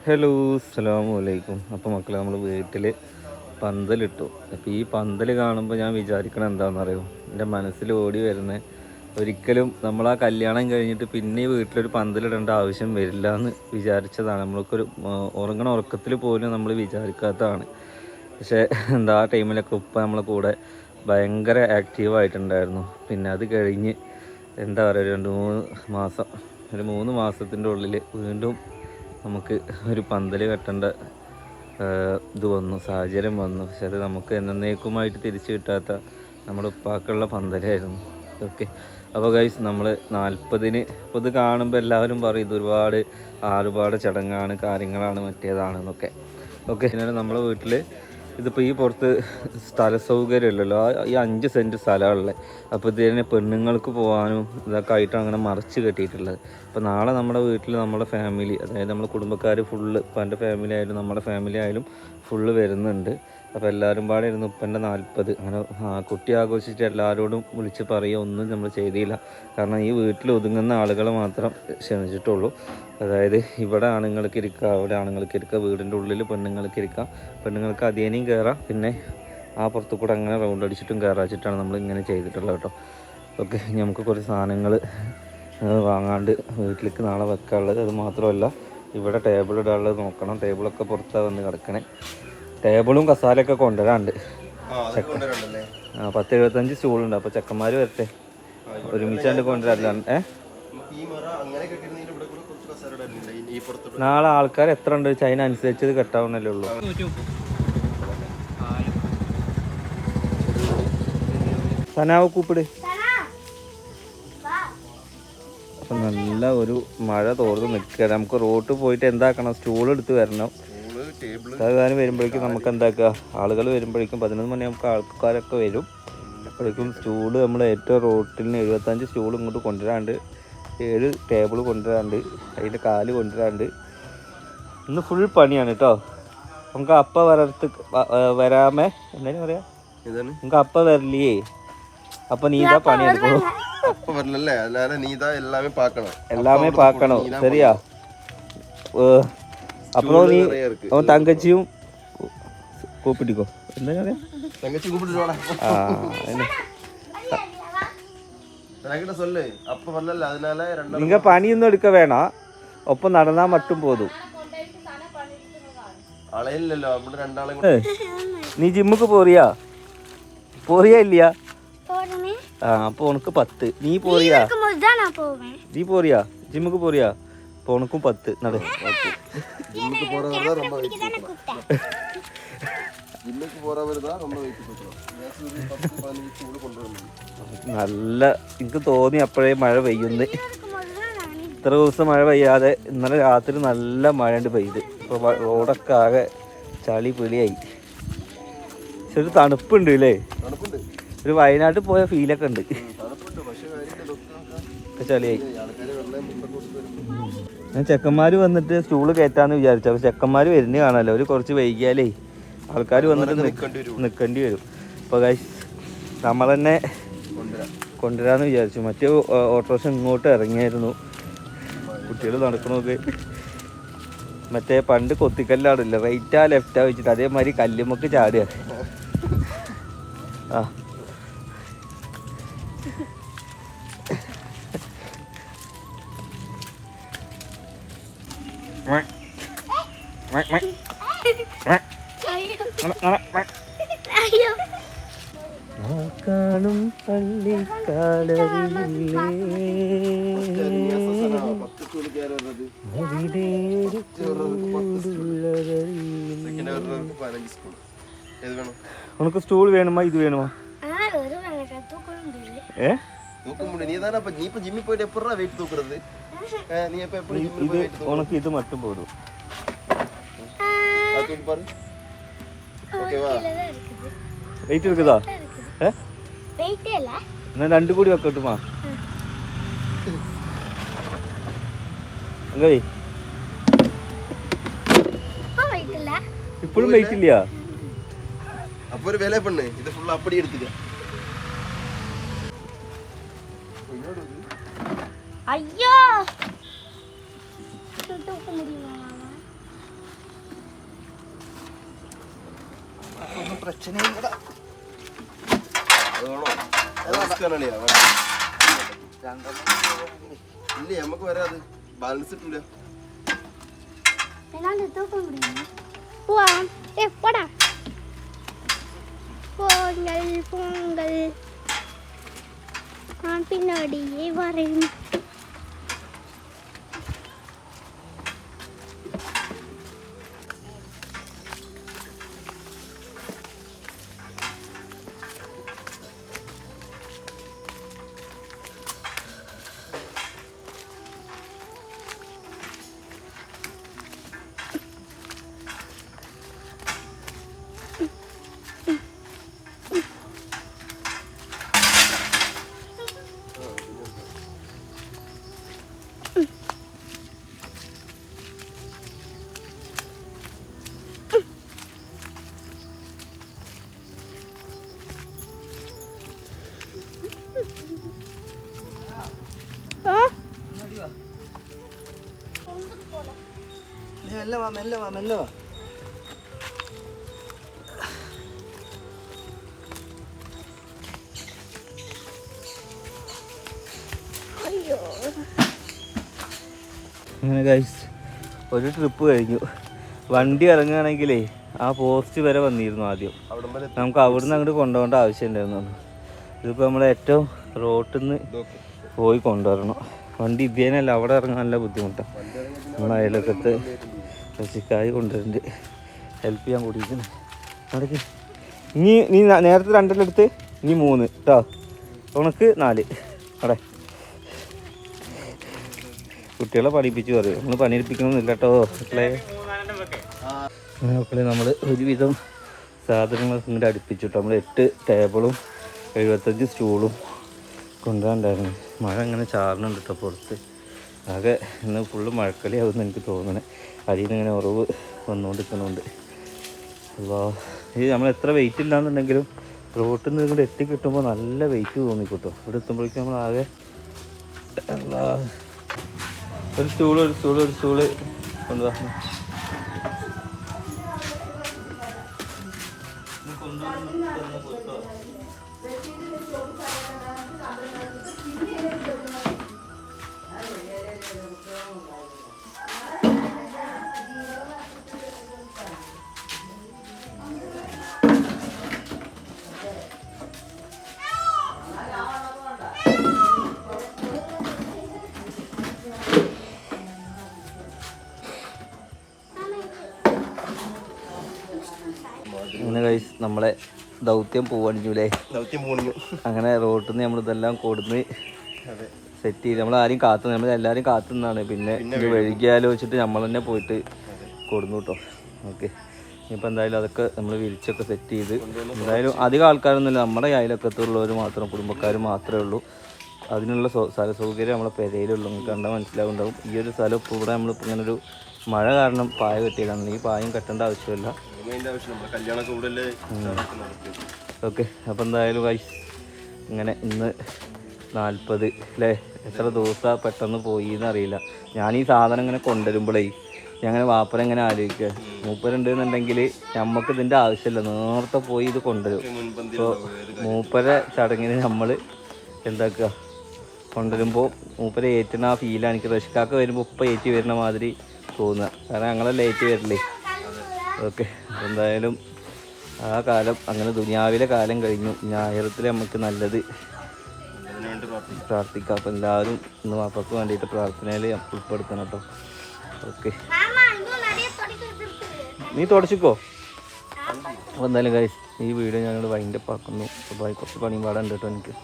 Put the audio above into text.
Hello അസ്സലാമു അലൈക്കും. അപ്പോൾ മക്കളെ നമ്മൾ വീട്ടിൽ പന്തലിട്ടു. അപ്പോൾ ഈ പന്തൽ കാണുമ്പോൾ ഞാൻ വിചാരിക്കണം എന്താണെന്നറിയോ, എൻ്റെ മനസ്സിൽ ഓടി വരുന്നത് ഒരിക്കലും നമ്മൾ ആ കല്യാണം കഴിഞ്ഞിട്ട് പിന്നെ വീട്ടിലൊരു പന്തലിടേണ്ട ആവശ്യം വരില്ല എന്ന് വിചാരിച്ചതാണ്. നമ്മൾക്കൊരു ഉറങ്ങണ ഉറക്കത്തിൽ പോലും നമ്മൾ വിചാരിക്കാത്തതാണ്. പക്ഷേ എന്താ ആ ടൈമിലൊക്കെ ഉപ്പ നമ്മളെ കൂടെ ഭയങ്കര ആക്റ്റീവായിട്ടുണ്ടായിരുന്നു. പിന്നെ അത് കഴിഞ്ഞ് എന്താ പറയുക, ഒരു 3 മാസത്തിൻ്റെ ഉള്ളിൽ വീണ്ടും നമുക്ക് ഒരു പന്തൽ കെട്ടേണ്ട ഇത് വന്നു, സാഹചര്യം വന്നു. പക്ഷെ അത് നമുക്ക് എന്നേക്കുമായിട്ട് തിരിച്ചു കിട്ടാത്ത നമ്മുടെ ഉപ്പാക്കുള്ള പന്തലായിരുന്നു. ഓക്കെ, അപ്പോൾ ഗൈസ് നമ്മൾ 40-ന് ഇപ്പോൾ ഇത് കാണുമ്പോൾ എല്ലാവരും പറയും ഇത് ഒരുപാട് ചടങ്ങാണ്, കാര്യങ്ങളാണ്, മറ്റേതാണെന്നൊക്കെ. ഓക്കെ, പിന്നെ നമ്മുടെ വീട്ടിൽ ഇതിപ്പോൾ ഈ പുറത്ത് സ്ഥല സൗകര്യമില്ലല്ലോ, ഈ 5 സെൻറ്റ് സ്ഥലമുള്ളത്. അപ്പോൾ ഇതിനെ പെണ്ണുങ്ങൾക്ക് പോകാനും ഇതൊക്കെ ആയിട്ട് അങ്ങനെ മറച്ച് കെട്ടിയിട്ടുള്ളത്. അപ്പോൾ നാളെ നമ്മുടെ വീട്ടിൽ നമ്മുടെ ഫാമിലി, അതായത് നമ്മുടെ കുടുംബക്കാർ ഫുള്ള്, ഇപ്പോൾ എൻ്റെ ഫാമിലി ആയാലും നമ്മുടെ ഫാമിലി ആയാലും ഫുള്ള് വരുന്നുണ്ട്. അപ്പോൾ എല്ലാവരും പാടെ ഇരുന്ന് ഉപ്പൻ്റെ 40 അങ്ങനെ കുട്ടി ആഘോഷിച്ച് എല്ലാവരോടും വിളിച്ച് പറയുക ഒന്നും നമ്മൾ ചെയ്തില്ല. കാരണം ഈ വീട്ടിൽ ഒതുങ്ങുന്ന ആളുകളെ മാത്രം ക്ഷണിച്ചിട്ടുള്ളൂ. അതായത് ഇവിടെ ആണുങ്ങൾക്ക് ഇരിക്കുക, അവിടെ ആണുങ്ങൾക്ക് ഇരിക്കുക, വീടിൻ്റെ ഉള്ളിൽ പെണ്ണുങ്ങൾക്ക് ഇരിക്കുക, പെണ്ണുങ്ങൾക്ക് അധികനെയും കയറാം, പിന്നെ ആ പുറത്തു കൂടെ അങ്ങനെ റൗണ്ട് അടിച്ചിട്ടും കയറാച്ചിട്ടാണ് നമ്മൾ ഇങ്ങനെ ചെയ്തിട്ടുള്ളത് കേട്ടോ. ഓക്കെ, ഇനി നമുക്ക് കുറച്ച് സാധനങ്ങൾ വാങ്ങാണ്ട് വീട്ടിലേക്ക് നാളെ വെക്കാനുള്ളത്. അത് മാത്രമല്ല ഇവിടെ ടേബിൾ ഇടാനുള്ളത് നോക്കണം. ടേബിളൊക്കെ പുറത്താണ് വന്ന് കിടക്കണേ. ടേബിളും കസാലയൊക്കെ കൊണ്ടുവരാണ്ട്. 10-75 സ്റ്റൂളുണ്ട്. അപ്പോൾ ചെക്കന്മാർ വരട്ടെ, ഒരുമിച്ചാണ്ട് കൊണ്ടുവരാറില്ല. നാളെ ആൾക്കാർ എത്ര ഉണ്ട് വെച്ചാൽ അതിനനുസരിച്ച് ഇത് കെട്ടാവുന്നല്ലേ ഉള്ളൂ. സനാവ് കൂപ്പിട്. അപ്പം നല്ല ഒരു മഴ തോർന്ന് നിൽക്കുക. നമുക്ക് റോട്ടിൽ പോയിട്ട് എന്താക്കണം, സ്റ്റൂൾ എടുത്ത് വരണം. സാധാരണ വരുമ്പോഴേക്കും നമുക്ക് എന്താക്കുക, ആളുകൾ വരുമ്പോഴേക്കും 11 മണി നമുക്ക് ആൾക്കാരൊക്കെ വരും. അപ്പോഴേക്കും സ്റ്റൂള് നമ്മൾ ഏറ്റവും റോട്ടിന് 75 സ്റ്റൂൾ ഇങ്ങോട്ട് കൊണ്ടുവരാണ്ട്, 7 ടേബിൾ കൊണ്ടുവരാണ്ട്, അതിൻ്റെ കാല് കൊണ്ടുവരാണ്ട്. ഇന്ന് ഫുൾ പണിയാണ് കേട്ടോ. നമുക്ക് അപ്പ വരാമേ എന്തായാലും പറയാ, നമുക്ക് അപ്പ വരലിയേ. അപ്പൊ നീതാ പണി എടുക്കണോ, എല്ലാമേ പാക്കണോ, ശരിയാ. അപ്പോ നീ തങ്കച്ചിയും കൂപ്പിട്ടിക്കോ, എന്താ പറയാ, നിങ്ങ പണിയൊന്നും എടുക്ക വേണ, ഒപ്പം നടന്നാ മട്ടും പോതും. നീ ജിമ്മുക്ക് പോറിയാ ഇല്ലയാ? അപ്പൊ ഉനക്ക് 10. നീ പോറിയാ ജിമ്മുക്ക് പോറിയാ? അപ്പൊ ഉനക്കും 10 നട. നല്ല എനിക്ക് തോന്നി അപ്പോഴേ മഴ പെയ്യുന്നു. ഇത്ര ദിവസം മഴ പെയ്യാതെ ഇന്നലെ രാത്രി നല്ല മഴ പെയ്ത്. ഇപ്പോൾ റോഡൊക്കെ ആകെ ചളി പിളിയായി. പക്ഷെ ഒരു തണുപ്പുണ്ട് അല്ലേ, ഒരു വയനാട്ടിൽ പോയ ഫീലൊക്കെ ഉണ്ട്. ചളിയായി. ഞാൻ ചെക്കന്മാർ വന്നിട്ട് സ്റ്റൂള് കയറ്റാന്ന് വിചാരിച്ചു. അപ്പോൾ ചെക്കന്മാർ വരുന്നേ കാണാമല്ലോ, ഒരു കുറച്ച് വൈകിയാലേ ആൾക്കാർ വന്നിട്ട് നിൽക്കേണ്ടി വരും. അപ്പോൾ ഗൈസ് നമ്മൾ തന്നെ കൊണ്ടുവരാമെന്ന് വിചാരിച്ചു. മറ്റേ ഓട്ടോറിക്ഷ ഇങ്ങോട്ട് ഇറങ്ങിയായിരുന്നു. കുട്ടികൾ നടക്കണമൊക്കെ മറ്റേ പണ്ട് കൊത്തിക്കല്ലാടില്ല, റൈറ്റാ ലെഫ്റ്റാ വെച്ചിട്ട് അതേമാതിരി കല്ലുമ്മക്ക് ചാടുക. ആ കാണും പള്ളിക്കാലറിയില്ലേ ഉനക്ക് സ്റ്റൂൾ വേണമാ ഇത് വേണമാ? ഉനക്ക് ഇത് മട്ടും പോരും. വെയിറ്റ് എടുക്കതാ? എന്നാ 2 കൂടി വെക്കട്ടുമാ. ഇപ്പോഴും വെയിറ്റ് ഇല്ല. അപ്പൊ ഒരു വില പെണ്ണ് ഇത് ഫുൾ അപ്പടി എടുത്തില്ല. അയ്യോ பிரச்சனை இல்லடா. അത് വേണോ? അത് risk ആണ് അളിയാ. ഇല്ല നമുക്ക് വരാം, അത് ബാലൻസ് കിട്ടില്ല. പൊങ്കൽ പിന്നോടിയേ പറയും. മെല്ലെ വാ, മെല്ലെ വാ, മെല്ലെ വാ. അങ്ങനെ ഗൈസ് ഒരു ട്രിപ്പ് കഴിഞ്ഞു. വണ്ടി ഇറങ്ങുകയാണെങ്കിലേ ആ പോസ്റ്റ് വരെ വന്നിരുന്നു ആദ്യം. അവിടം വരെ നമുക്ക് അവിടുന്ന് അങ്ങോട്ട് കൊണ്ടുപോകേണ്ട ആവശ്യം ഉണ്ടായിരുന്നു. ഇതിപ്പോൾ നമ്മൾ ഏറ്റവും റോട്ടിൽ നിന്ന് പോയി കൊണ്ടുവരണം. വണ്ടി ഇതേനല്ല, അവിടെ ഇറങ്ങാൻ നല്ല ബുദ്ധിമുട്ടാണ്. നമ്മൾ അയലൊക്കത്ത് പച്ചിക്കായി കൊണ്ടുവരുന്നുണ്ട്, ഹെൽപ്പ് ചെയ്യാൻ കൂടിയിരിക്കുന്നു. അവിടേക്ക് നീ നേരത്തെ 2 എടുത്ത് ഇനി 3 കേട്ടോ, ഉണക്ക് 4 അവിടെ. കുട്ടികളെ പഠിപ്പിച്ച് പറയും, നമ്മൾ പണിയെടുപ്പിക്കണമെന്നില്ല കേട്ടോ മക്കളെ. മക്കളെ നമ്മൾ ഒരുവിധം സാധനങ്ങളൊക്കെ ഇങ്ങോട്ട് അടുപ്പിച്ചു കേട്ടോ. നമ്മൾ 8 ടേബിളും 75 സ്റ്റൂളും കൊണ്ടുപോകാണ്ടായിരുന്നു. മഴ ഇങ്ങനെ ചാറുന്നുണ്ട് കേട്ടോ പുറത്ത്. ആകെ ഇന്ന് ഫുള്ള് മഴക്കളിയാവുമെന്ന് എനിക്ക് തോന്നണേ. അടിയിൽ നിന്ന് ഇങ്ങനെ ഉറവ് വന്നുകൊണ്ടിരിക്കുന്നുണ്ട്. അപ്പോൾ ഇത് നമ്മൾ എത്ര വെയിറ്റ് ഇല്ലാന്നുണ്ടെങ്കിലും റോട്ടിൽ നിന്ന് ഇങ്ങോട്ട് എത്തിക്കിട്ടുമ്പോൾ നല്ല വെയിറ്റ് തോന്നിക്കിട്ടും. ഇവിടെ എത്തുമ്പോഴേക്കും നമ്മൾ ആകെ ഒരു സ്റ്റൂള് കൊണ്ടുപോകാം. അങ്ങനെ കഴിച്ച് നമ്മളെ ദൗത്യം പോവാണില്ലേ. ദൗത്യം പോകുന്നു. അങ്ങനെ റോട്ടിൽ നിന്ന് നമ്മളിതെല്ലാം കൊടുന്ന് സെറ്റ് ചെയ്ത് നമ്മളാരും കാത്തു, നമ്മളെല്ലാവരും കാത്തു നിന്നാണ്. പിന്നെ ഇത് വൈകിയാലോ വെച്ചിട്ട് നമ്മൾ തന്നെ പോയിട്ട് കൊടുന്നു കേട്ടോ. ഓക്കെ, ഇനിയിപ്പോൾ എന്തായാലും അതൊക്കെ നമ്മൾ വിരിച്ചൊക്കെ സെറ്റ് ചെയ്ത്, എന്തായാലും അധികം ആൾക്കാരൊന്നുമില്ല, നമ്മുടെ അയലൊക്കത്തുള്ളവർ മാത്രം, കുടുംബക്കാർ മാത്രമേ ഉള്ളൂ. അതിനുള്ള സ്ഥല സൗകര്യം നമ്മളെ പെരയിലുള്ളൂ. നിങ്ങൾക്ക് കണ്ടാൽ മനസ്സിലാവുണ്ടാവും. ഈ ഒരു സ്ഥലം ഇപ്പോൾ ഇവിടെ നമ്മളിപ്പോൾ ഇങ്ങനെ ഒരു മഴ കാരണം പായ കെട്ടിയതാണ്. ഈ പായം കെട്ടേണ്ട ആവശ്യമില്ല. ഓക്കെ, അപ്പോൾ എന്തായാലും ഗൈസ് ഇങ്ങനെ ഇന്ന് 40 അല്ലേ, എത്ര ദിവസം പെട്ടെന്ന് പോയി എന്നറിയില്ല. ഞാൻ ഈ സാധനം ഇങ്ങനെ കൊണ്ടുവരുമ്പോഴേ ഞങ്ങനെ വാപ്പര ഇങ്ങനെ ആലോചിക്കുക, മൂപ്പരുണ്ടെന്നുണ്ടെങ്കിൽ നമുക്ക് ഇതിൻ്റെ ആവശ്യമില്ല, നേരത്തെ പോയി ഇത് കൊണ്ടുവരും. ഇപ്പോൾ മൂപ്പര ചടങ്ങിന് നമ്മൾ എന്താക്കുക കൊണ്ടുവരുമ്പോൾ മൂപ്പര ഏറ്റുന്ന ആ ഫീലാണ് എനിക്ക്. റഷ്കാക്ക വരുമ്പോൾ ഉപ്പ ഏറ്റി വരുന്ന മാതിരി തോന്നുക, കാരണം ഞങ്ങളെല്ലാം ഏറ്റി വരില്ലേ. ഓക്കെ, എന്തായാലും ആ കാലം അങ്ങനെ ദുനിയാവിലെ കാലം കഴിഞ്ഞു. ഞായറത്തിൽ നമുക്ക് നല്ലത് പ്രാർത്ഥിക്കാം. അപ്പം എല്ലാവരും ഇന്ന് വാപ്പക്ക് വേണ്ടിയിട്ട് പ്രാർത്ഥനയിൽ ഉൾപ്പെടുത്തണം കേട്ടോ. ഓക്കെ, നീ തുടച്ചിക്കോ. അപ്പോൾ എന്തായാലും ഗൈസ് ഈ വീഡിയോ ഞങ്ങൾ വൈൻഡപ്പ് ആക്കുന്നു. അപ്പോൾ കുറച്ച് പണിയും പാടുണ്ട് കേട്ടോ എനിക്ക്.